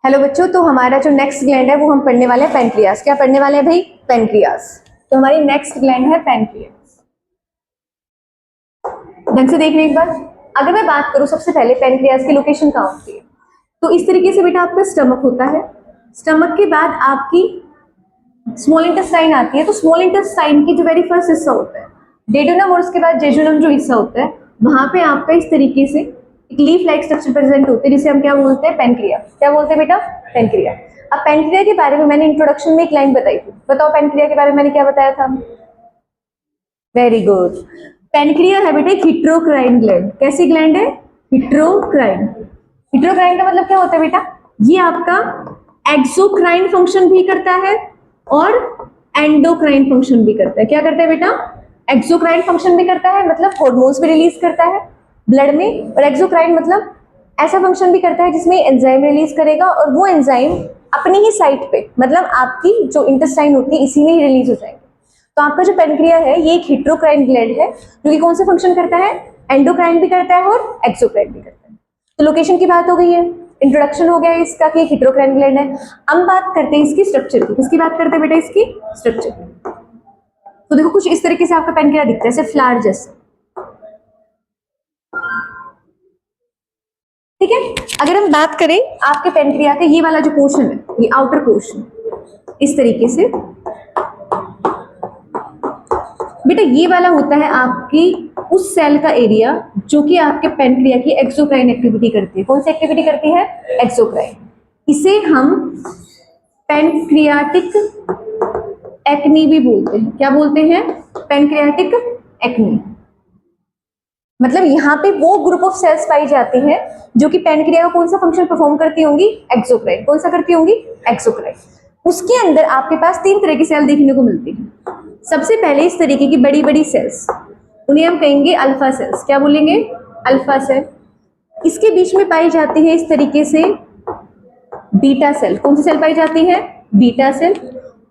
Hello बच्चों, तो हमारा जो नेक्स्ट ग्लैंड है वो हम पढ़ने वाले हैं पैनक्रियास। क्या पढ़ने वाले हैं भाई? पैनक्रियास। तो हमारी नेक्स्ट ग्लैंड है पैनक्रियास। ढंग से देखने एक बार। अगर मैं बात करूं सबसे पहले पैनक्रियास की लोकेशन कहाँ होती है, तो इस तरीके से बेटा आपका स्टमक होता है। स्टमक के बाद आपकी स्मॉल इंटेस्टाइन आती है। तो स्मॉल इंटेस्टाइन की जो वेरी फर्स्ट हिस्सा होता है डेडुनम, और उसके बाद जेजुनम जो हिस्सा होता है, वहां पे आपका इस तरीके से एक लीफ लाइक स्ट्रक्चर प्रेजेंट होते हैं, जिसे हम क्या बोलते हैं? पैनक्रिया। क्या बोलते हैं बेटा? पैनक्रिया। अब पैनक्रिया के बारे में मैंने इंट्रोडक्शन में एक लाइन बताई थी, बताओ पैनक्रिया के बारे में मैंने क्या बताया था? Very good. पैनक्रिया है बेटा एक हिट्रोक्राइन ग्लैंड। कैसी ग्लैंड है? हिट्रोक्राइन। हिट्रोक्राइन का मतलब क्या होता है बेटा? ये आपका एक्सोक्राइन फंक्शन भी करता है और एंडोक्राइन फंक्शन भी करता है। क्या करता है बेटा? एक्सोक्राइन फंक्शन भी करता है, मतलब हार्मोन्स भी रिलीज करता है ब्लड में, और एक्सोक्राइन मतलब ऐसा फंक्शन भी करता है जिसमें एंजाइम रिलीज करेगा, और वो एंजाइम अपनी ही साइट पे, मतलब आपकी जो इंटेस्टाइन होती है इसी में ही रिलीज हो जाएंगे। तो आपका जो पैनक्रिया है ये एक हिट्रोक्राइन ग्लैंड है, जो कि कौन से फंक्शन करता है? एंडोक्राइन भी करता है और एक्सोक्राइन भी करता है। तो लोकेशन की बात हो गई है, इंट्रोडक्शन हो गया है इसका कि एक हिट्रोक्राइन ग्लैंड है। हम बात करते हैं इसकी स्ट्रक्चर की। किसकी बात करते हैं बेटा? इसकी स्ट्रक्चर की। तो देखो कुछ इस तरीके से आपका पैनक्रिया दिखता है, जैसे फ्लावर जैसे। ठीक है। अगर हम बात करें आपके पैनक्रिया का ये वाला जो पोर्शन है, ये आउटर पोर्शन इस तरीके से बेटा, ये वाला होता है आपकी उस सेल का एरिया जो कि आपके पैनक्रिया की एक्सोक्राइन एक्टिविटी करती है। कौन सी एक्टिविटी करती है? एक्सोक्राइन। इसे हम पैनक्रियाटिक एक्नी भी बोलते हैं। क्या बोलते हैं? Pancreatic acne. मतलब यहाँ पे वो ग्रुप ऑफ सेल्स पाई जाती हैं जो कि पैनक्रिया का कौन सा फंक्शन परफॉर्म करती होंगी? एक्सोक्राइन। कौन सा करती होंगी? एक्सोक्राइन। उसके अंदर आपके पास तीन तरह की सेल देखने को मिलती है। सबसे पहले इस तरीके की बड़ी बड़ी सेल्स, उन्हें हम कहेंगे अल्फा सेल्स। क्या बोलेंगे? Alpha cell. इसके बीच में पाई जाती है इस तरीके से बीटा सेल। कौन सी सेल पाई जाती है? Beta cell.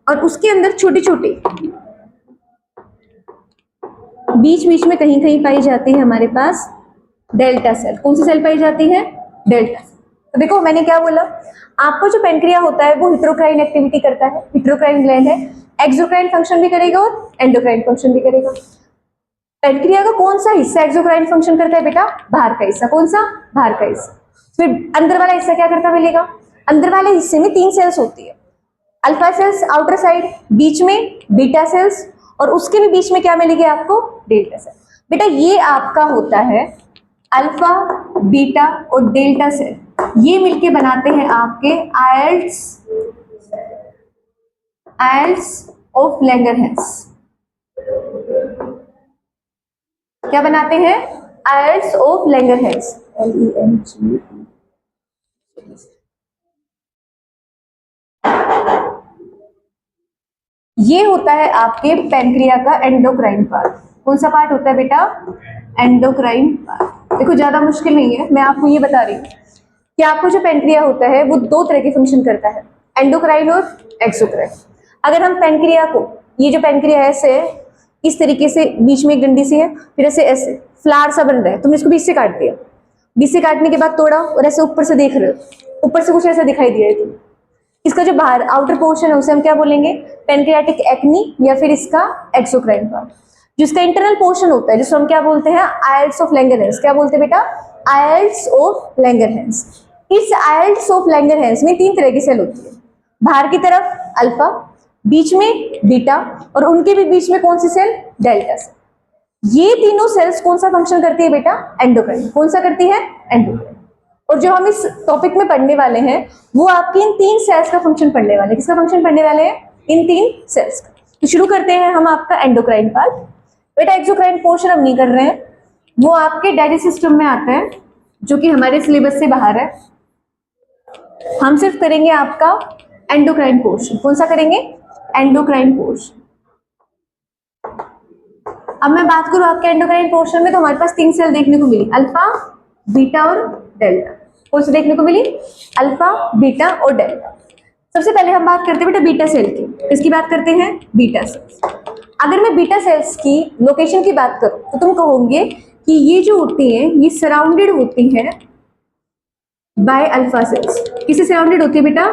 और उसके अंदर छोटी छोटी बीच बीच में कहीं कहीं पाई जाती है हमारे पास डेल्टा सेल। कौन सी सेल पाई जाती है? Delta cell. तो देखो मैंने क्या बोला, आपका जो पैनक्रिया होता है वो हिट्रोक्राइन एक्टिविटी करता है, हिट्रोक्राइन ग्लैंड है। एक्सोक्राइन फंक्शन भी करेगा और एंडोक्राइन फंक्शन भी करेगा। पैनक्रिया का कौन सा हिस्सा एक्सोक्राइन फंक्शन करता है बेटा? बाहर का हिस्सा। कौन सा? बाहर का हिस्सा। फिर अंदर वाला हिस्सा क्या करता मिलेगा? अंदर वाले हिस्से में तीन सेल्स होती है, अल्फा सेल्स आउटर साइड, बीच में बीटा सेल्स, और उसके भी बीच में क्या मिलेगी आपको? Delta cell. बेटा ये आपका होता है अल्फा, बीटा और डेल्टा सेल, ये मिलके बनाते हैं आपके आयल्स ऑफ लैंगरहैंस। क्या बनाते हैं? Islets of Langerhans. LENG। ये होता है आपके पैनक्रिया का एंडोक्राइन पार्ट। कौन सा पार्ट होता है बेटा? Endocrine part. देखो ज्यादा मुश्किल नहीं है, मैं आपको ये बता रही हूँ कि आपको जो पैनक्रिया होता है वो दो तरह के फंक्शन करता है, एंडोक्राइन और एक्सोक्राइन। अगर हम पैनक्रिया को, ये जो पैनक्रिया है ऐसे इस तरीके से, बीच में एक डंडी सी है, फिर ऐसे ऐसे फ्लावर सा बन रहा है, तुमने इसको बीच से काट दिया, बीच से काटने के बाद तोड़ा और ऐसे ऊपर से देख रहे हो, ऊपर से कुछ ऐसा दिखाई दिया है तुम्हें। इसका जो बाहर आउटर पोर्शन है उसे हम क्या बोलेंगे? पैनक्रियाटिक एक्नी, या फिर इसका एक्सोक्राइन पार्ट। जिसका इंटरनल पोर्शन होता है जिसको हम क्या बोलते हैं? Islets of Langerhans. क्या बोलते हैं बेटा? Islets of Langerhans. इस आयल्स ऑफ लैंगरहैंस में तीन तरह की सेल होती है, बाहर की तरफ अल्फा, बीच में बीटा, और उनके भी बीच में कौन सी सेल? Delta cell. ये तीनों सेल्स कौन सा फंक्शन करती है बेटा? एंडोक्राइन। कौन सा करती है? एंडोक्राइन। और जो हम इस टॉपिक में पढ़ने वाले हैं वो आपके इन तीन सेल्स का फंक्शन पढ़ने वाले हैं। किसका फंक्शन पढ़ने वाले हैं? इन तीन सेल्स का। तो शुरू करते हैं हम आपका एंडोक्राइन पार्ट। बेटा एक्सोक्राइन पोर्शन हम नहीं कर रहे हैं, वो आपके डाइजेस्ट सिस्टम में आता है जो कि हमारे सिलेबस से बाहर है। हम सिर्फ करेंगे आपका एंडोक्राइन पोर्शन। कौन सा करेंगे? Endocrine portion. अब मैं बात करूं आपके एंडोक्राइन पोर्शन में, तो हमारे पास तीन सेल देखने को मिली, अल्फा, बीटा और डेल्टा। कौन सी देखने को मिली? अल्फा, बीटा और डेल्टा। सबसे पहले हम बात करते हैं बेटा बीटा सेल की। किसकी बात करते हैं? Beta cells. अगर मैं बीटा सेल्स की लोकेशन की बात करूं तो तुम कहोगे कि ये जो होती हैं ये सराउंडेड होती हैं बाय अल्फा सेल्स। किससे सराउंडेड होती है बेटा?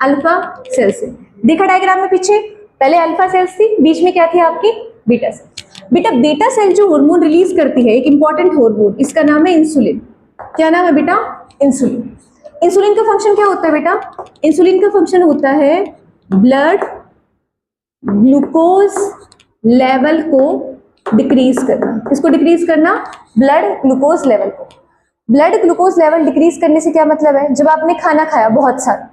अल्फा सेल से। देखा डायग्राम में पीछे, पहले अल्फा सेल्स थी, बीच में क्या थी आपकी? Beta cell. बेटा बीटा सेल जो हार्मोन रिलीज करती है, एक इंपॉर्टेंट हार्मोन, इसका नाम है इंसुलिन। क्या नाम है बेटा? इंसुलिन। इंसुलिन का फंक्शन क्या होता है बेटा? इंसुलिन का फंक्शन होता है ब्लड ग्लूकोज लेवल को डिक्रीज करना। किसको डिक्रीज करना? ब्लड ग्लूकोज लेवल को। ब्लड ग्लूकोज लेवल डिक्रीज करने से क्या मतलब है? जब आपने खाना खाया बहुत सारा,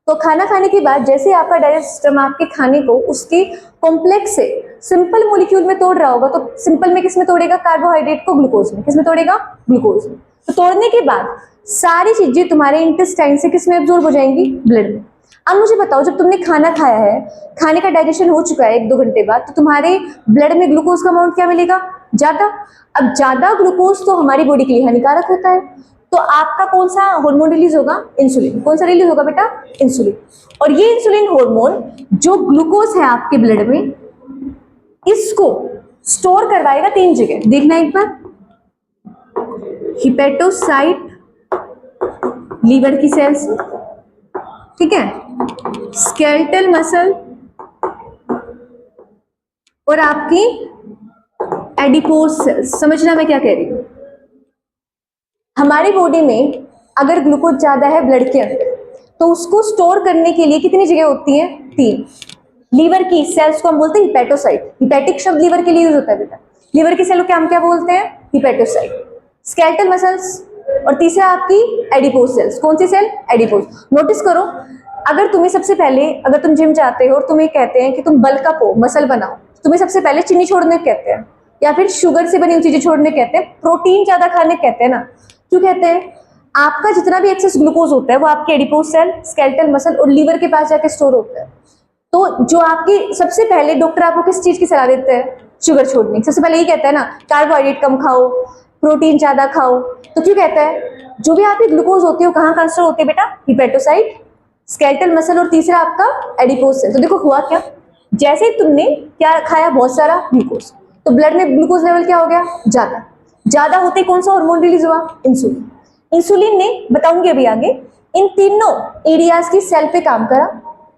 तो खाना खाने के बाद जैसे आपका डाइजेस्ट सिस्टम आपके खाने को उसके कॉम्प्लेक्स से सिंपल मॉलिक्यूल में तोड़ रहा होगा, तो सिंपल में किस में तोड़ेगा? कार्बोहाइड्रेट को ग्लूकोज में। किस में तोड़ेगा? ग्लूकोज में। तो तोड़ने के बाद सारी चीजें तुम्हारे इंटेस्टाइन से किस में एब्जॉर्ब हो जाएंगी? ब्लड में। अब मुझे बताओ, जब तुमने खाना खाया है, खाने का डाइजेशन हो चुका है 1-2 घंटे बाद, तो तुम्हारे ब्लड में ग्लूकोज का अमाउंट क्या मिलेगा? ज्यादा। अब ज्यादा ग्लूकोज तो हमारी बॉडी के लिए हानिकारक होता है, तो आपका कौन सा हार्मोन रिलीज होगा? इंसुलिन। कौन सा रिलीज होगा बेटा? इंसुलिन। और ये इंसुलिन हार्मोन जो ग्लूकोज है आपके ब्लड में, इसको स्टोर करवाएगा 3 जगह। देखना एक बार, हिपेटोसाइट, लीवर की सेल्स, ठीक है, स्केलेटल मसल और आपकी एडिपोज सेल्स। समझना मैं क्या कह रही हूं? हमारी बॉडी में अगर ग्लूकोज ज्यादा है ब्लड के अंदर, तो उसको स्टोर करने के लिए कितनी जगह होती है? 3। लीवर की सेल्स को हम बोलते हैं हिपेटोसाइट। हिपेटिक शब्द लीवर के लिए यूज होता है बेटा। लीवर की सेल को हम क्या बोलते हैं? हिपेटोसाइट। स्केलेटल मसल्स, और तीसरा आपकी एडिपोज सेल्स। कौन सी सेल? एडिपोज। नोटिस करो, अगर तुम्हें सबसे पहले, अगर तुम जिम जाते हो और तुम्हें कहते हैं कि तुम बल्क अप हो, मसल बनाओ, तुम्हें सबसे पहले चीनी छोड़ने कहते हैं, या फिर शुगर से बनी हुई चीजें छोड़ने कहते हैं, प्रोटीन ज्यादा खाने कहते हैं ना। क्यों कहते हैं? आपका जितना भी एक्सेस ग्लूकोज होता है वो आपके एडिपोज सेल, स्केलेटल मसल और लीवर के पास जाके स्टोर होता है। तो जो आपकी सबसे पहले डॉक्टर आपको किस चीज की सलाह देते हैं? शुगर छोड़ने। सबसे पहले ये कहता है ना, कार्बोहाइड्रेट कम खाओ, प्रोटीन ज्यादा खाओ। तो क्यों कहता है? जो भी आपकी ग्लूकोज होती है वो कहाँ कहाँ स्टोर होती है बेटा? हिपेटोसाइट, स्केलेटल मसल और तीसरा आपका एडिपोज सेल। तो देखो हुआ क्या, जैसे ही तुमने क्या खाया? बहुत सारा ग्लूकोज, तो ब्लड में ग्लूकोज लेवल क्या हो गया? ज्यादा। ज्यादा होते ही कौन सा हार्मोन रिलीज हुआ? इंसुलिन। इंसुलिन ने, बताऊंगी अभी आगे, इन तीनों एरियाज की सेल पे काम करा।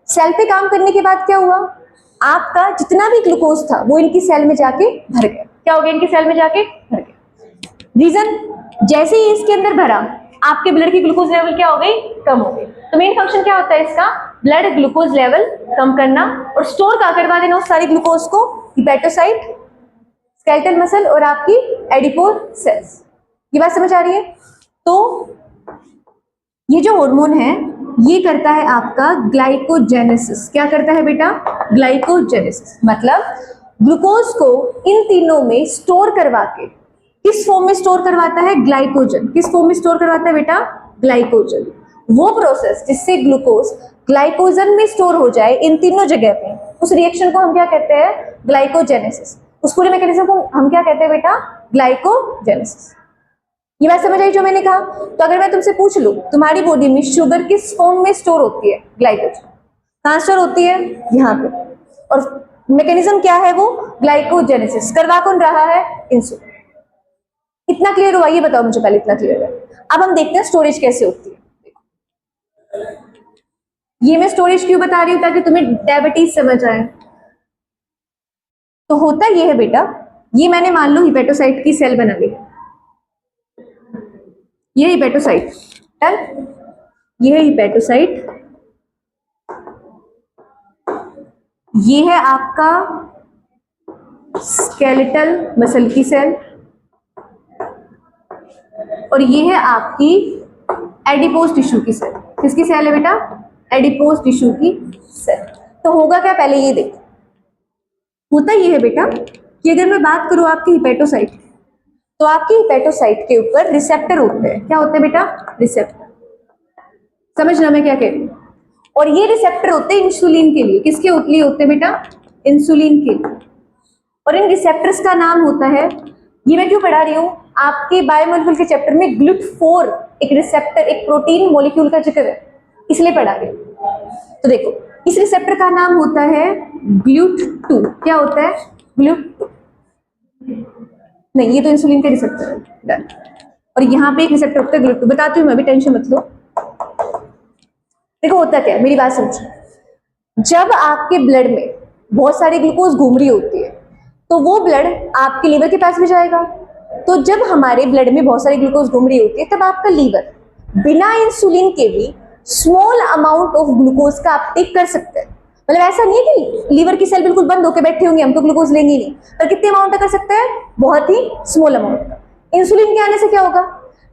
सेल पे काम करने के बाद क्या हुआ? आपका जितना भी ग्लूकोज था वो इनकी सेल में जाके भर गया। क्या हो गया? इनकी सेल में जाके भर गया। रीजन, जैसे ही इसके अंदर भरा, आपके ब्लड की ग्लूकोज लेवल क्या हो गई? कम हो गई। तो मेन फंक्शन क्या होता है इसका? ब्लड ग्लूकोज लेवल कम करना और स्टोर का करवा देना उस सारी ग्लूकोज को हिपेटोसाइट, स्केलेटल मसल और आपकी एडिपोज सेल्स। ये बात समझ आ रही है? तो ये जो हार्मोन है ये करता है आपका ग्लाइकोजेनेसिस। क्या करता है बेटा? ग्लाइकोजेनेसिस। मतलब ग्लूकोज को इन तीनों में स्टोर करवा के, किस फॉर्म में स्टोर करवाता है? ग्लाइकोजन। किस फॉर्म में स्टोर करवाता है बेटा? ग्लाइकोजन। वो प्रोसेस जिससे ग्लूकोज ग्लाइकोजन में स्टोर हो जाए इन तीनों जगह पे, उस रिएक्शन को हम क्या कहते हैं? ग्लाइकोजेनेसिस। उस पूरे मैकेनिज्म को हम क्या कहते हैं बेटा? ग्लाइकोजेनेसिस। ये बात समझ आई जो मैंने कहा? तो अगर मैं तुमसे पूछ लूं, तुम्हारी बॉडी में शुगर किस फॉर्म में स्टोर होती है? ग्लाइकोजन। कहां स्टोर होती है? यहाँ पे। और मैकेनिज्म क्या है वो? ग्लाइकोजेनेसिस। करवा कौन रहा है? इंसुलिन। इतना क्लियर हुआ? ये बताओ मुझे पहले, इतना क्लियर है? अब हम देखते हैं स्टोरेज कैसे होती है। ये मैं स्टोरेज क्यों बता रही हूं? ताकि तुम्हें डायबिटीज समझ आए। तो होता ये है बेटा, ये मैंने मान लो हिपेटोसाइट की सेल बना ली, ये हिपेटोसाइट, ये है हिपेटोसाइट, ये है आपका स्केलेटल मसल की सेल, और ये है आपकी एडिपोज टिश्यू की सेल। किसकी सेल है बेटा? एडिपोज टिश्यू की सेल। तो होगा क्या? पहले ये देखो, होता ये है बेटा कि अगर मैं बात करूं आपकी हिपेटोसाइट, तो आपकी हिपेटोसाइट के ऊपर रिसेप्टर होते हैं। क्या होते हैं बेटा? रिसेप्टर। समझना मैं क्या कह रही हूं? और ये रिसेप्टर होते हैं इंसुलिन के लिए। किसके लिए होते हैं बेटा? इंसुलिन के लिए। और इन रिसेप्टर्स का नाम होता है, ये मैं क्यों पढ़ा रही हूं? आपके बायोमोलिक्यूल के चैप्टर में GLUT4 एक रिसेप्टर, एक प्रोटीन मॉलिक्यूल का जिक्र है, इसलिए पढ़ा रही हूं। तो देखो, इस रिसेप्टर का नाम होता है GLUT2। क्या होता है? GLUT2। नहीं, ये तो इंसुलिन का रिसेप्टर है। और यहाँ पे एक रिसेप्टर होता है GLUT2। बताती हूँ मैं, अभी टेंशन मत लो। देखो होता क्या है, मेरी बात समझो। जब आपके ब्लड में बहुत सारी ग्लूकोज घूम रही होती है तो वो ब्लड आपके लीवर के पास भी जाएगा। तो जब हमारे ब्लड में बहुत सारी ग्लूकोज घूम रही होती है तब आपका लीवर बिना इंसुलिन के भी स्मॉल अमाउंट ऑफ ग्लूकोज का अपटेक कर सकता है। मतलब ऐसा नहीं है कि लीवर की सेल बिल्कुल बंद होकर बैठे होंगे, हम तो ग्लूकोज लेंगे नहीं, पर कितने अमाउंट का कर सकते हैं, बहुत ही स्मॉल अमाउंट का। इंसुलिन के आने से क्या होगा,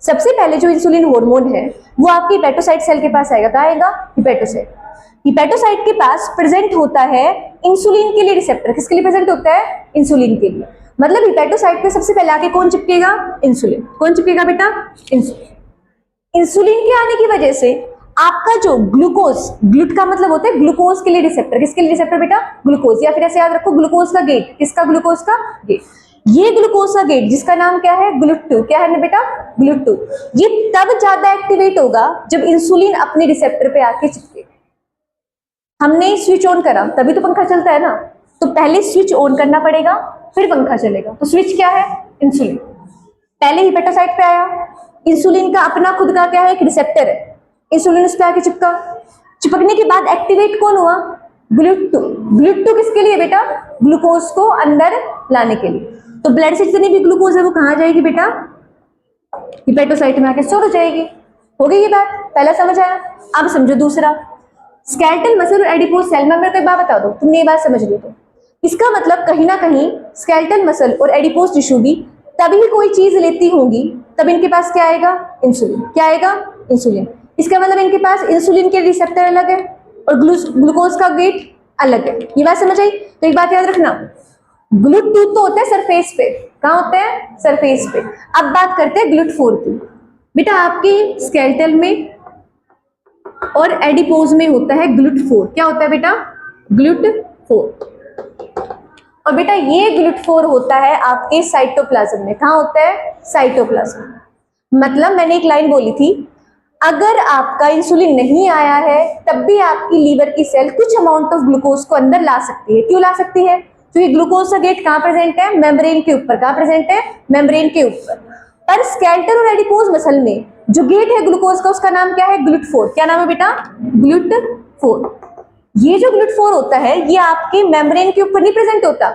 सबसे पहले जो इंसुलिन हार्मोन है वो आपके हिपैटोसाइट सेल के पास आएगा। कहाँ आएगा, हिपैटोसाइट। हिपैटोसाइट के पास प्रेजेंट होता है इंसुलिन के लिए रिसेप्टर। किसके लिए प्रेजेंट होता है, इंसुलिन के लिए। मतलब हिपैटोसाइट पे सबसे पहले आके कौन चिपकेगा, इंसुलिन। कौन चिपकेगा बेटा, इंसुलिन। इंसुलिन के आने की वजह से आपका जो ग्लूकोज, ग्लूट का मतलब होता है ग्लूकोज के लिए रिसेप्टर। किसके लिए रिसेप्टर बेटा, ग्लूकोज। या फिर ऐसे याद रखो, ग्लूकोज का गेट। किसका, ग्लूकोज का गेट। ये ग्लूकोज का गेट जिसका नाम क्या है, GLUT2। क्या है ना बेटा, GLUT2। ये तब ज्यादा एक्टिवेट होगा जब इंसुलिन अपने रिसेप्टर पे आके चिपके। हमने स्विच ऑन करा तभी तो पंखा चलता है ना, तो पहले स्विच ऑन करना पड़ेगा फिर पंखा चलेगा। तो स्विच क्या है, इंसुलिन। पहले हिपैटोसाइट पे आया, इंसुलिन का अपना खुद का क्या है, एक रिसेप्टर है। इंसुलिन उस पे आके चिपका, चिपकने के बाद एक्टिवेट कौन हुआ, GLUT2। GLUT2 किसके लिए बेटा, ग्लूकोज को अंदर लाने के लिए। तो ब्लड से जितनी भी ग्लूकोज है वो कहाँ जाएगी बेटा, हिपैटोसाइट में आके स्टोर हो जाएगी। हो गई ये बात, पहला समझ आया। अब समझो दूसरा, स्केलेटल मसल और एडिपोज सेल में। मेरे को एक बात बता दो, तुमने ये बात समझ ली तो इसका मतलब कहीं ना कहीं स्केलेटल मसल और एडिपोज टिश्यू भी तभी कोई चीज लेती होंगी तब इनके पास क्या आएगा, इंसुलिन। क्या आएगा, इंसुलिन। इसका मतलब इनके पास इंसुलिन के रिसेप्टर अलग है और ग्लूकोज का गेट अलग है। ये बात समझ आई। तो एक बात याद रखना, GLUT2 तो होता है सरफेस पे। कहाँ होते हैं, सरफेस पे। अब बात करते हैं GLUT4 की। बेटा आपकी स्केलेटल में और एडिपोज में होता है GLUT4। क्या होता है बेटा, GLUT4। और बेटा ये GLUT4 होता है आपके साइटोप्लाज्म में। कहाँ होता है, साइटोप्लाज्म। मतलब मैंने एक लाइन बोली थी, अगर आपका इंसुलिन नहीं आया है तब भी आपकी लीवर की सेल कुछ अमाउंट ऑफ ग्लूकोज को अंदर ला सकती है। क्यों ला सकती है, क्योंकि ग्लूकोज का गेट कहाँ प्रेजेंट है, मेम्ब्रेन के ऊपर। कहाँ प्रेजेंट है, मेम्ब्रेन के ऊपर। पर स्केलेटल और एडिपोज मसल में जो गेट है ग्लूकोज का उसका नाम क्या है, GLUT4। क्या नाम है बेटा, GLUT4। ये जो GLUT4 होता है ये आपके मेम्ब्रेन के ऊपर नहीं प्रेजेंट होता,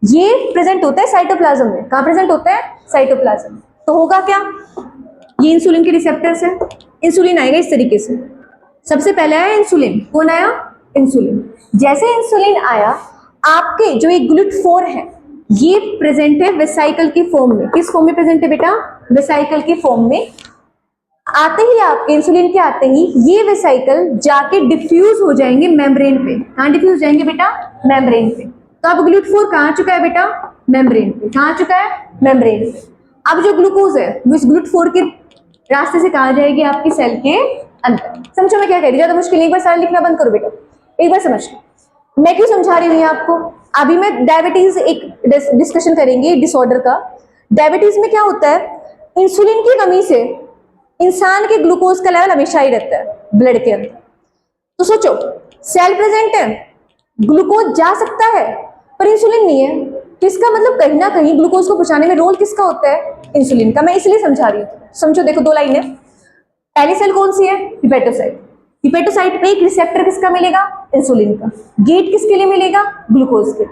ये प्रेजेंट होता है साइटोप्लाज्म में। कहाँ प्रेजेंट होता है, साइटोप्लाज्म। तो होगा क्या, ये इंसुलिन के रिसेप्टर्स है। इंसुलिन आएगा इस तरीके से, सबसे पहले आया इंसुलिन। कौन आया, इंसुलिन। जैसे इंसुलिन आया, आपके जो एक GLUT4 है ये प्रेजेंट है वेसाइकल की फॉर्म में। किस फॉर्म में प्रेजेंट है बेटा, वेसाइकल की फॉर्म में। आते ही आपके इंसुलिन के आते ही ये वेसाइकल जाके डिफ्यूज हो जाएंगे मेम्ब्रेन पे। कहाँ डिफ्यूज जाएंगे बेटा, मेम्ब्रेन पे। तो अब GLUT4 कहाँ चुका है बेटा, मेम्ब्रेन पे। कहाँ चुका है, मेम्ब्रेन पे। अब जो ग्लूकोज है वो इस GLUT4 के रास्ते से कहाँ जाएगी, आपकी सेल के अंदर। समझो मैं क्या कह रही हूँ, ज्यादा मुश्किल नहीं, एक बार सारा लिखना बंद करो बेटा, एक बार समझ लो मैं क्यों समझा रही हूँ आपको। अभी मैं डायबिटीज एक डिस्कशन करेंगे डिसऑर्डर का। डायबिटीज में क्या होता है, इंसुलिन की कमी से इंसान के ग्लूकोज का लेवल हमेशा ही रहता है ब्लड के अंदर। तो सोचो, सेल प्रेजेंट है, ग्लूकोज जा सकता है पर इंसुलिन नहीं है, तो इसका मतलब कहीं ना कहीं ग्लूकोज को पहुंचाने में रोल किसका होता है, इंसुलिन का। मैं इसलिए समझा रही हूँ। समझो, देखो दो लाइन है। पहली सेल कौन सी है, हिपैटोसाइट। हिपैटोसाइट पे एक रिसेप्टर किसका मिलेगा, इंसुलिन का। गेट किसके लिए मिलेगा, ग्लूकोज के।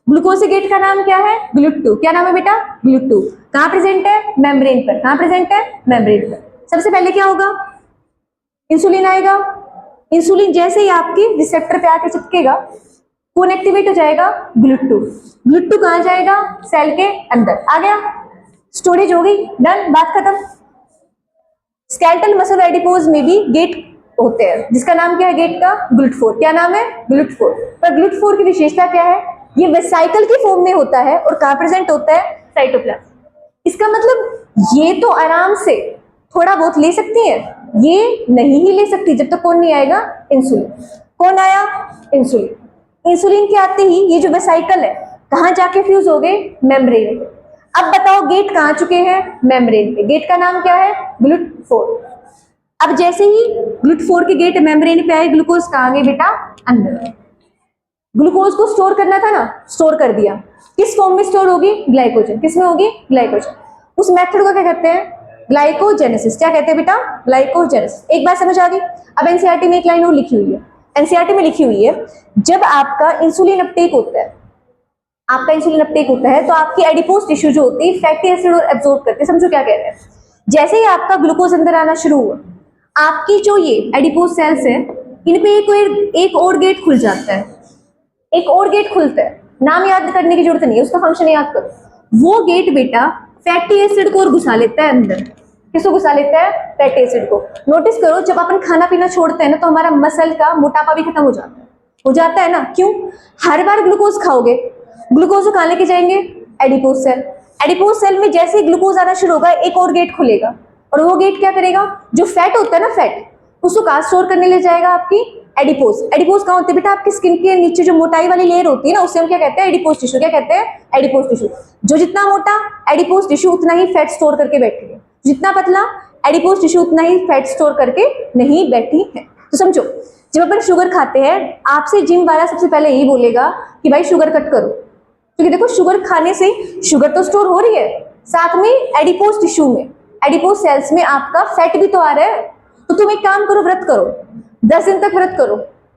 ग्लूकोज के गेट का नाम क्या है, GLUT2। क्या नाम है बेटा, GLUT2। कहाँ प्रेजेंट है, मेम्ब्रेन पर। कहाँ प्रेजेंट है, मेम्ब्रेन पर। सबसे पहले क्या होगा, इंसुलिन आएगा। इंसुलिन जैसे ही आपकी रिसेप्टर पे आके चिपकेगा, कौन एक्टिवेट हो जाएगा, GLUT2। GLUT2 कहाँ जाएगा, सेल के अंदर। आ गया, स्टोरेज हो गई, डन, बात खत्म। स्केलेटल मसल एडिपोज में भी गेट होते हैं जिसका नाम क्या है, गेट का, GLUT4। क्या नाम है, GLUT4। पर GLUT4 की विशेषता क्या है, ये वेसाइकल की फॉर्म में होता है और कहाँ प्रेजेंट होता है, साइटोप्लाज्म। इसका मतलब ये तो आराम से थोड़ा बहुत ले सकती है, ये नहीं ही ले सकती जब तक कौन नहीं आएगा, इंसुलिन। कौन आया, इंसुलिन। इंसुलिन के आते ही ये जो वेसाइकल है कहाँ जाके फ्यूज हो गए, मेम्ब्रेन पे। अब बताओ गेट कहाँ चुके हैं, मेम्ब्रेन पे। गेट का नाम क्या है, GLUT4। अब जैसे ही GLUT4 के गेट मेम्ब्रेन पे आए, ग्लूकोज कहाँ गए बेटा, अंदर। ग्लूकोज को स्टोर करना था ना, स्टोर कर दिया। किस फॉर्म में स्टोर होगी, ग्लाइकोजन। किस में होगी, ग्लाइकोजन। उस मेथड को क्या कहते हैं, ग्लाइकोजेनेसिस। क्या कहते हैं बेटा? ग्लाइकोजेनेसिस। एक बात समझ आ गई? अब एनसीईआरटी में एक लाइन और लिखी हुई है, एनसीईआरटी में लिखी हुई है, जब आपका इंसुलिन अपटेक होता है, आपका इंसुलिन अपटेक होता है तो आपकी एडिपोज टिश्यू जो होती है फैटी एसिड और एब्जॉर्ब करते हैं। समझो क्या कह रहे हैं? जैसे ही आपका ग्लूकोज अंदर आना शुरू हुआ, आपकी जो ये एडिपोज सेल्स है, इन पे एक और गेट खुल जाता है, एक और गेट खुलता है, नाम याद करने की जरूरत नहीं है, उसका फंक्शन याद करो। वो गेट बेटा फैटी एसिड को और घुसा लेता है अंदर। किसको घुसा लेता है? फैटी एसिड को। नोटिस करो, जब अपन खाना पीना छोड़ते हैं ना तो हमारा मसल का मोटापा भी खत्म हो जाता है ना? क्यों? हर बार ग्लूकोज खाओगे, ग्लूकोज को कहाँ लेके जाएंगे? Adipose cell. एडिपोज सेल में जैसे ही ग्लूकोज आना शुरू होगा, एक और गेट खुलेगा, और वो गेट क्या करेगा? जो फैट होता है ना, फैट, उसको कहाँ स्टोर करने ले जाएगा? आपकी एडिपोज। एडिपोज कहाँ होते हैं बेटा? आपकी स्किन के नीचे जो मोटाई वाली लेयर होती है ना, उससे हम क्या कहते हैं? Adipose tissue. क्या कहते हैं? Adipose tissue. जो जितना मोटा एडिपोज टिश्यू उतना ही फैट स्टोर करके बैठी है, जितना पतला एडिपोज टिश्यू उतना ही फैट स्टोर करके नहीं बैठी है। तो समझो, जब अपन शुगर खाते हैं, आपसे जिम वाला सबसे पहले यही बोलेगा कि भाई शुगर कट करो, क्योंकि देखो शुगर खाने से शुगर तो स्टोर हो रही है, साथ में एडिपोज टिश्यू में, एडिपोज सेल्स में आपका फैट भी तो आ रहा है। तो तुम एक काम करो, व्रत करो, 10 दिन तक व्रत करो।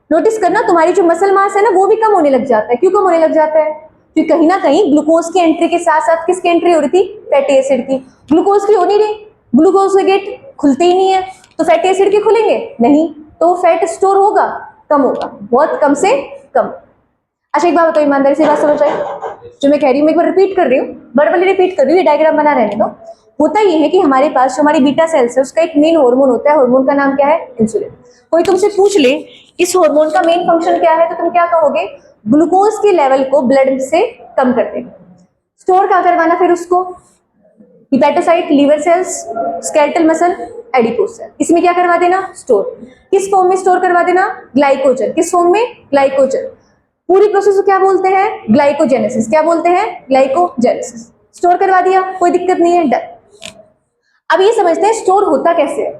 नोटिस करना, तुम्हारी जो मसल मास है ना, वो भी कम होने लग जाता है। क्यों कम होने लग जाता है? क्योंकि कहीं ना कहीं ग्लूकोज की एंट्री के साथ साथ किसकी एंट्री हो रही थी? फैटी एसिड की। ग्लूकोज की हो नहीं रही, ग्लूकोज के गेट खुलते ही नहीं है, तो फैटी एसिड के खुलेंगे नहीं, तो फैट स्टोर होगा, कम होगा, बहुत कम से कम। अच्छा एक बात बताओ, ईमानदारी से बात समझ आई जो मैं कह रही हूँ? मैं एक बार रिपीट कर रही हूँ, बराबर रिपीट कर रही हूँ, ये डायग्राम बना रहने दो। होता ये है कि हमारे पास जो हमारी बीटा सेल्स है, उसका एक मेन हार्मोन होता है, हार्मोन का नाम क्या है? इंसुलिन। कोई तुमसे पूछ ले इस हार्मोन का मेन फंक्शन क्या है, तो तुम क्या कहोगे? ग्लूकोज के लेवल को ब्लड से कम कर देगा। स्टोर क्या करवाना फिर उसको? Hepatocyte, liver cells, skeletal muscle, adipose cell, इसमें क्या करवा देना? स्टोर। किस फॉर्म में स्टोर करवा देना? ग्लाइकोजन। किस फॉर्म में? ग्लाइकोजन। पूरी प्रोसेस को क्या बोलते हैं? ग्लाइकोजेनेसिस। क्या बोलते हैं? ग्लाइकोजेनेसिस। स्टोर करवा दिया, कोई दिक्कत नहीं है, डन। अब ये समझते हैं स्टोर होता कैसे है।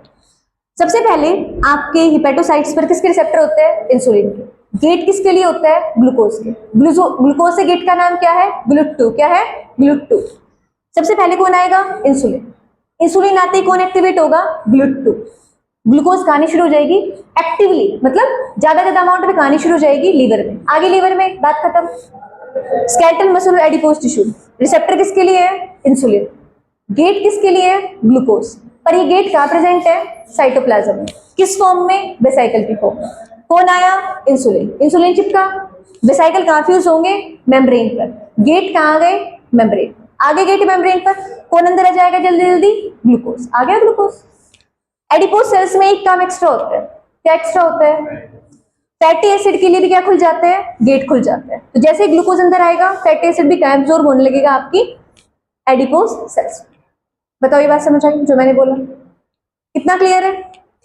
सबसे पहले आपके हिपैटोसाइट्स पर किसके रिसेप्टर होते हैं? इंसुलिन के। गेट किसके लिए होता है? ग्लूकोज के। ग्लूकोज से गेट का नाम क्या है? GLUT2। क्या है? GLUT2। सबसे पहले कौन आएगा? इंसुलिन। इंसुलिन आते ही कौन एक्टिवेट होगा? GLUT2। ग्लूकोज खानी शुरू हो जाएगी एक्टिवली, मतलब ज्यादा अमाउंट में खानी शुरू हो जाएगी लीवर में। आगे लीवर में बात खत्म। स्केलेटल मसल और एडिपोज टिश्यू, रिसेप्टर किसके लिए है? इंसुलिन। गेट किसके लिए है? ग्लूकोज। पर ये गेट कहाँ प्रेजेंट है? साइटोप्लाज्म में। किस फॉर्म में? वेसाइकल की फॉर्म में। कौन आया? इंसुलिन। इंसुलिन चिपका, वेसाइकल कहाँ फ्यूज होंगे? मेम्ब्रेन पर। गेट कहाँ आ गए? मेम्ब्रेन। आगे गेट मेम्ब्रेन पर, कौन अंदर आ जाएगा जल्दी जल्दी? ग्लूकोज। आ गया ग्लूकोज। एडिपोज सेल्स में एक काम एक्स्ट्रा होता है। क्या एक्स्ट्रा होता है? फैटी एसिड के लिए भी क्या खुल जाते हैं? गेट खुल जाते हैं। तो जैसे ग्लूकोज अंदर आएगा, फैटी एसिड भी कहाँ एब्जॉर्ब होने लगेगा? आपकी एडिपोज सेल्स। बताओ ये बात समझ आई जो मैंने बोला? कितना क्लियर है?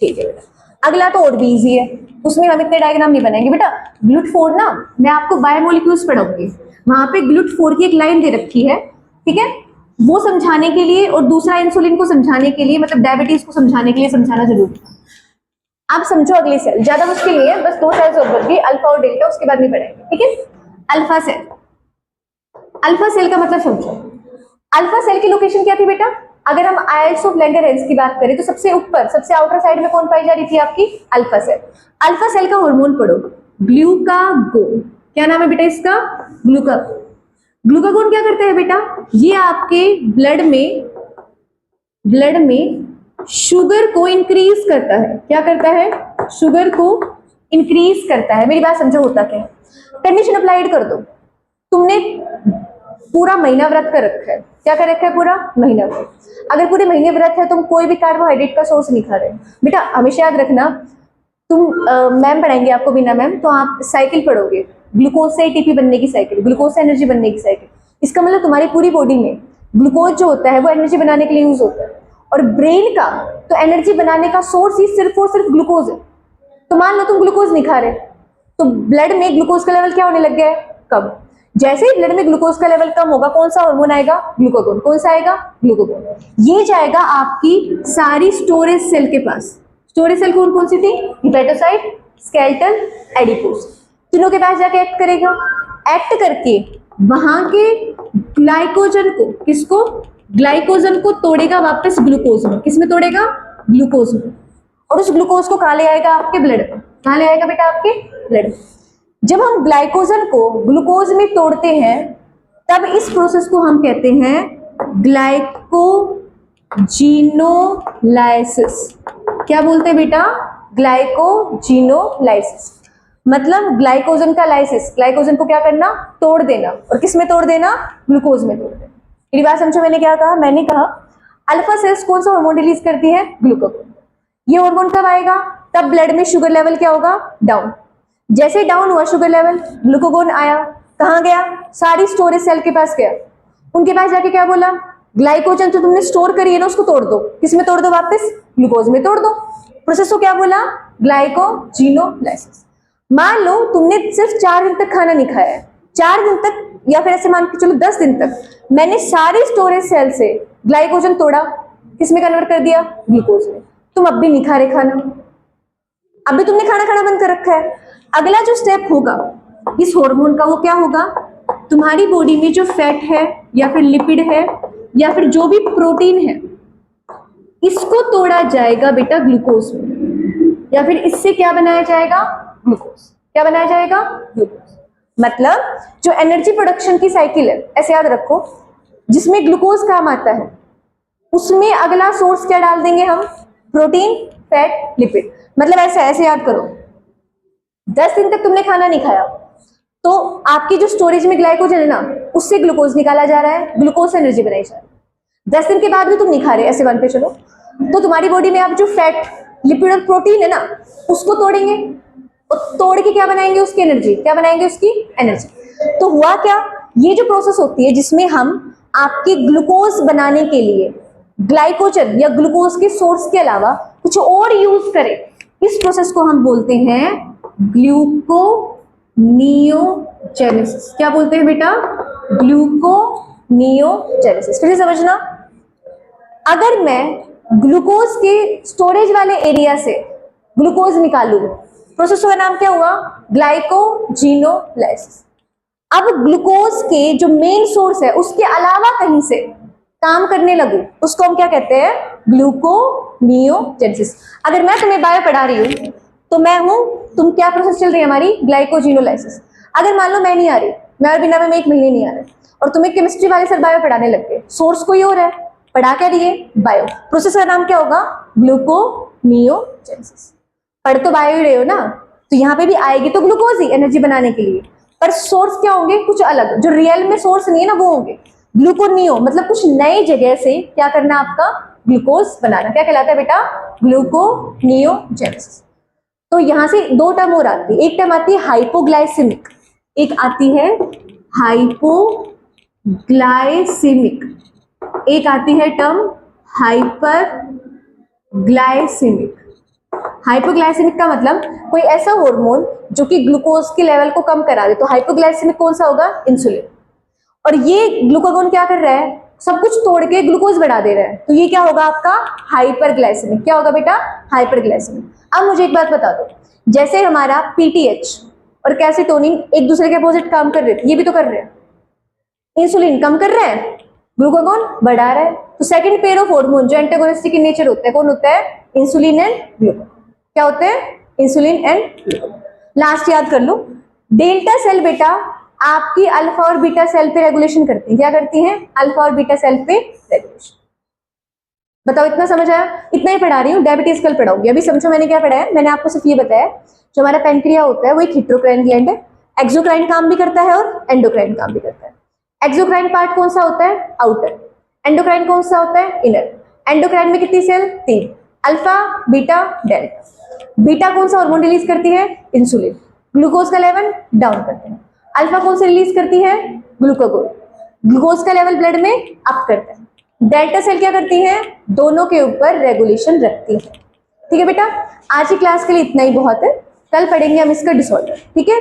ठीक है बेटा। अगला तो और भी इजी है, उसमें हम इतने डायग्राम नहीं बनाएंगे बेटा। GLUT4 ना, मैं आपको बायोमोलिक्यूल्स पढ़ाऊंगी, वहां पे GLUT4 की एक लाइन दे रखी है, ठीक है? वो समझाने के लिए और दूसरा इंसुलिन को समझाने के लिए, मतलब डायबिटीज को समझाने के लिए समझाना जरूरी है। आप समझो अगली सेल, ज्यादा मुश्किल नहीं है, बस 2 सेल्स और बच गई, अल्फा और डेल्टा, उसके बाद नहीं पढ़ेंगे, ठीक है? Alpha cell. अल्फा सेल का मतलब समझो। अल्फा सेल की लोकेशन क्या थी बेटा? अगर हम आइल्स ऑफ लैंगरहैंस की बात करें तो सबसे ऊपर, सबसे आउटर साइड में कौन पाई जा रही थी? आपकी अल्फा सेल। अल्फा सेल का हार्मोन पढ़ो, ग्लूकागोन। क्या नाम है बेटा इसका? ग्लूकागोन। ग्लूकागोन क्या करता है बेटा? ये आपके ब्लड में शुगर को इंक्रीज करता है। क्या करता है? शुगर को इंक्रीज करता है। मेरी बात समझो होता क्या है? कंडीशन अप्लाइड कर दो। तुमने पूरा महीना व्रत कर रखा है। क्या कर रखा है? पूरा महीना व्रत। अगर पूरे महीने व्रत है, तुम कोई भी कार्बोहाइड्रेट का सोर्स नहीं खा रहे बेटा, हमेशा याद रखना, तुम मैम पढ़ाएंगे आपको, बिना मैम, तो आप साइकिल पढ़ोगे, ग्लूकोज से एटीपी बनने की साइकिल, ग्लूकोज से एनर्जी बनने की साइकिल। इसका मतलब तुम्हारी पूरी बॉडी में ग्लूकोज जो होता है वो एनर्जी बनाने के लिए यूज होता है, और ब्रेन का तो एनर्जी बनाने का सोर्स ही सिर्फ और सिर्फ ग्लूकोज है। तो मान लो तुम ग्लूकोज नहीं खा रहे, तो ब्लड में ग्लूकोज का लेवल क्या होने लग गया है? कम। जैसे ही ब्लड में ग्लूकोज का लेवल कम होगा, कौन सा हार्मोन आएगा? ग्लूकागोन। कौन सा आएगा? ग्लूकागोन। ये जाएगा आपकी सारी स्टोरेज सेल के पास। स्टोरेज सेल कौन कौन सी थी? Hepatocyte, skeletal, adipose. तीनों के पास जाके एक्ट करेगा। एक्ट करके वहां के ग्लाइकोजन को, किसको? ग्लाइकोजन को तोड़ेगा वापस ग्लूकोज में। किसमें तोड़ेगा? ग्लूकोज में। और उस ग्लूकोज को कहाँ ले आएगा? आपके ब्लड में। कहाँ ले आएगा बेटा? आपके ब्लड में। जब हम ग्लाइकोजन को ग्लूकोज में तोड़ते हैं तब इस प्रोसेस को हम कहते हैं ग्लाइकोजीनोलाइसिस। क्या बोलते हैं बेटा? ग्लाइकोजीनोलाइसिस। मतलब ग्लाइकोजन का लाइसिस, ग्लाइकोजन को क्या करना? तोड़ देना। और किस में तोड़ देना? ग्लूकोज में तोड़ देना। मेरी बात समझो मैंने क्या कहा? मैंने कहा अल्फा सेल्स कौन सा हार्मोन रिलीज करती है? ग्लूकागोन। ये हार्मोन कब आएगा? तब ब्लड में शुगर लेवल क्या होगा? डाउन। जैसे डाउन हुआ शुगर लेवल, ग्लूकागोन आया, कहाँ गया? सारी स्टोरेज सेल के पास गया। उनके पास जाके क्या बोला? ग्लाइकोजन जो तुमने स्टोर करी है ना उसको तोड़ दो। किस में तोड़ दो? वापस ग्लूकोज में तोड़ दो। प्रोसेस को क्या बोला? ग्लाइकोजीनोलाइसिस। मान लो तुमने सिर्फ 4 दिन तक खाना नहीं खाया है, 4 दिन तक या फिर ऐसे मान के चलो 10 दिन तक मैंने सारी स्टोरेज सेल से ग्लाइकोजन तोड़ा, किसमें कन्वर्ट कर दिया? ग्लूकोज में। तुम अब भी नहीं खा रहे खाना, अभी तुमने खाना खाना बंद कर रखा है। अगला जो स्टेप होगा इस हार्मोन का वो क्या होगा? तुम्हारी बॉडी में जो फैट है या फिर लिपिड है या फिर जो भी प्रोटीन है इसको तोड़ा जाएगा बेटा ग्लूकोज में, या फिर इससे क्या बनाया जाएगा? ग्लूकोज। क्या बनाया जाएगा? ग्लूकोज। मतलब जो एनर्जी प्रोडक्शन की साइकिल है, ऐसे याद रखो, जिसमें ग्लूकोज काम आता है उसमें अगला सोर्स क्या डाल देंगे हम? Protein, fat, lipid. मतलब ऐसे याद करो, 10 दिन तक तुमने खाना नहीं खाया तो आपकी जो स्टोरेज में ग्लाइकोजन है ना उससे ग्लूकोज निकाला जा रहा है, ग्लूकोज से एनर्जी बनाई जा रही है। 10 दिन के बाद भी तुम नहीं खा रहे, ऐसे 1 पे चलो, तो तुम्हारी बॉडी में आप जो फैट, लिपिड और प्रोटीन है ना उसको तोड़ेंगे और तोड़ के क्या बनाएंगे? उसकी एनर्जी। क्या बनाएंगे? उसकी एनर्जी। तो हुआ क्या? ये जो प्रोसेस होती है जिसमें हम आपके ग्लूकोज बनाने के लिए ग्लाइकोजन या ग्लूकोज के सोर्स के अलावा कुछ और यूज करें, इस प्रोसेस को हम बोलते हैं ग्लूकोनियोजेनेसिस। क्या बोलते हैं बेटा? ग्लूकोनियोजेनेसिस। फिर से समझना, अगर मैं ग्लूकोज के स्टोरेज वाले एरिया से ग्लूकोज निकालू, प्रोसेस का नाम क्या हुआ? ग्लाइकोजीनोलाइसिस। अब ग्लूकोज के जो मेन सोर्स है उसके अलावा कहीं से काम करने लगू, उसको हम क्या कहते हैं? ग्लूकोनियोजेनेसिस। अगर मैं तुम्हें बायो पढ़ा रही हूं तो मैं हूं, तुम क्या प्रोसेस चल रही है हमारी? ग्लाइकोजीनोलाइसिस। अगर मान लो मैं नहीं आ रही, मैं और बिना में 1 महीने नहीं आ रहे और तुम्हें केमिस्ट्री वाले सर बायो पढ़ाने लग गए, सोर्स कोई और है, पढ़ा क्या रही है? बायो। प्रोसेस का नाम क्या होगा? ग्लूकोनियोजेनेसिस। पढ़ तो बायो ही रहे हो ना, तो यहाँ पे भी आएगी तो ग्लूकोज ही एनर्जी बनाने के लिए, पर सोर्स क्या होंगे? कुछ अलग, जो रियल में सोर्स नहीं है ना वो होंगे ग्लूकोनियो। मतलब कुछ नई जगह से क्या करना आपका? ग्लूकोज बनाना। क्या कहलाता है बेटा? ग्लूकोनियोजेनेसिस। तो यहां से 2 टर्म और आती है, एक टर्म आती है हाइपोग्लाइसेमिक, एक आती है हाइपोग्लाइसेमिक, एक आती है टर्म हाइपरग्लाइसेमिक। हाइपोग्लाइसेमिक का मतलब कोई ऐसा हार्मोन जो कि ग्लूकोज के लेवल को कम करा दे, तो हाइपोग्लाइसेमिक कौन सा होगा? इंसुलिन। और ये ग्लूकागोन क्या कर रहा है? सब कुछ तोड़ के ग्लूकोज बढ़ा दे रहा है, तो ये क्या होगा आपका? हाइपरग्लाइसेमिक। क्या होगा बेटा? हाइपरग्लाइसेमिक। अब मुझे एक बात बता दो, जैसे हमारा पीटीएच और कैसेटोनिन एक दूसरे के अपोजिट काम कर रहे थे, ये भी तो कर रहे हैं। इंसुलिन कम कर रहा है, ग्लूकागोन बढ़ा रहा है। तो सेकंड पेयर ऑफ हार्मोन जो एंटागोनिस्टिक इन नेचर होता है, कौन होता है? Insulin and glucagon. क्या होते हैं? Insulin and glucagon. लास्ट याद कर लो, डेल्टा सेल बेटा आपकी अल्फा और बीटा सेल पे रेगुलेशन करती है। क्या करती हैं? अल्फा और बीटा सेल पे रेगुलेशन। बताओ, इतना समझ आया? इतना ही पढ़ा रही हूँ, डायबिटीज कल पढ़ाऊंगी। अभी समझो मैंने क्या पढ़ा है। मैंने आपको सिर्फ ये बताया जो हमारा पेनक्रिया होता है वो एक हिट्रोक्राइन ग्लैंड है, एक्सोक्राइन काम भी करता है और एंडोक्राइन काम भी करता है। एक्सोक्राइन पार्ट कौन सा होता है? आउटर। एंडोक्राइन कौन सा होता है? इनर। एंडोक्राइन में कितनी cell? 3, alpha, beta, delta. Beta कौन सा हार्मोन रिलीज करती है? इंसुलिन। ग्लूकोज का लेवल डाउन करते हैं। अल्फा कौन से रिलीज करती है? ग्लूकागोन। ग्लूकोज का लेवल ब्लड में अप करता है। डेल्टा सेल क्या करती है? दोनों के ऊपर रेगुलेशन रखती है। ठीक है बेटा, आज की क्लास के लिए इतना ही बहुत है, कल पढ़ेंगे हम इसका डिसऑर्डर। ठीक है।